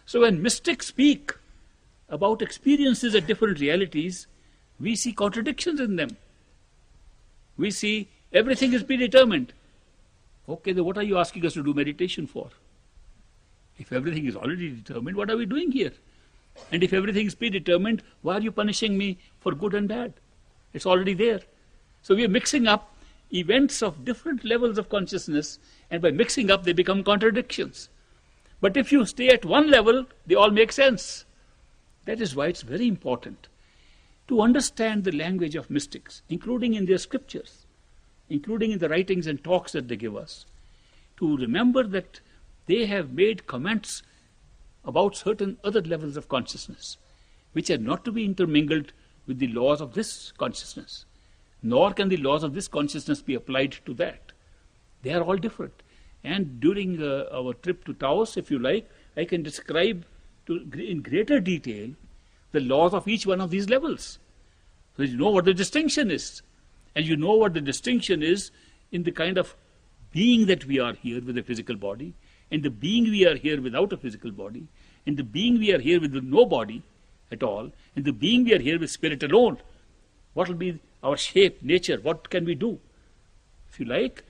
So when mystics speak about experiences at different realities, we see contradictions in them. We see everything is predetermined. Okay, then what are you asking us to do meditation for? If everything is already determined, what are we doing here? And if everything is predetermined, why are you punishing me for good and bad? It's already there. So we are mixing up events of different levels of consciousness, and by mixing up, they become contradictions. But if you stay at one level, they all make sense. That is why it's very important to understand the language of mystics, including in their scriptures, including in the writings and talks that they give us, to remember that they have made comments about certain other levels of consciousness, which are not to be intermingled with the laws of this consciousness, nor can the laws of this consciousness be applied to that. They are all different. And during our trip to Taos, if you like, I can describe in greater detail the laws of each one of these levels. So you know what the distinction is. And you know what the distinction is in the kind of being that we are here with a physical body, and the being we are here without a physical body, and the being we are here with no body at all, and the being we are here with spirit alone. What will be our shape, nature? What can we do? If you like,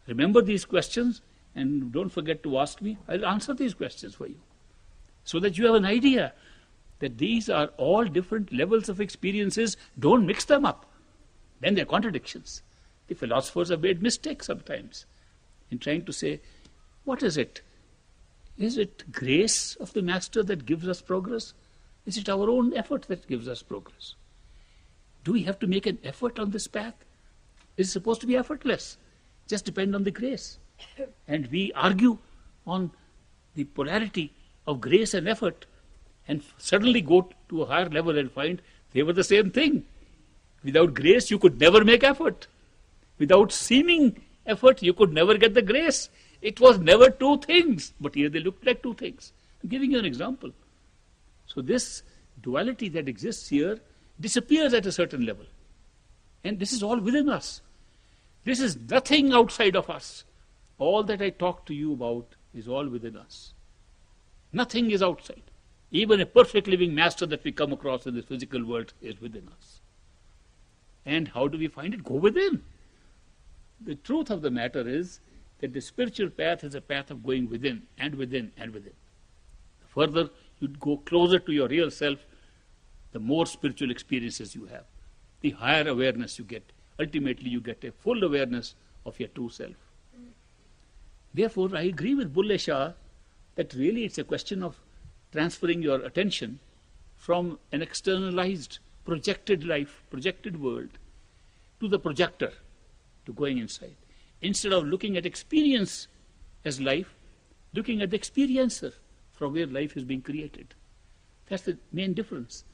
remember these questions and don't forget to ask me. I'll answer these questions for you so that you have an idea that these are all different levels of experiences. Don't mix them up. Then they're contradictions. The philosophers have made mistakes sometimes in trying to say, what is it? Is it grace of the Master that gives us progress? Is it our own effort that gives us progress? Do we have to make an effort on this path? It's supposed to be effortless. Just depend on the grace. And we argue on the polarity of grace and effort, and suddenly go to a higher level and find they were the same thing. Without grace, you could never make effort. Without seeming effort, you could never get the grace. It was never two things, but here they looked like two things. I'm giving you an example. So this duality that exists here disappears at a certain level. And this is all within us. This is nothing outside of us. All that I talk to you about is all within us. Nothing is outside. Even a perfect living Master that we come across in this physical world is within us. And how do we find it? Go within. The truth of the matter is that the spiritual path is a path of going within and within and within. The further you go closer to your real self, the more spiritual experiences you have, the higher awareness you get. Ultimately, you get a full awareness of your true self. Therefore, I agree with Bulle Shah that really it's a question of transferring your attention from an externalized, projected life, projected world, to the projector, to going inside. Instead of looking at experience as life, looking at the experiencer from where life is being created. That's the main difference.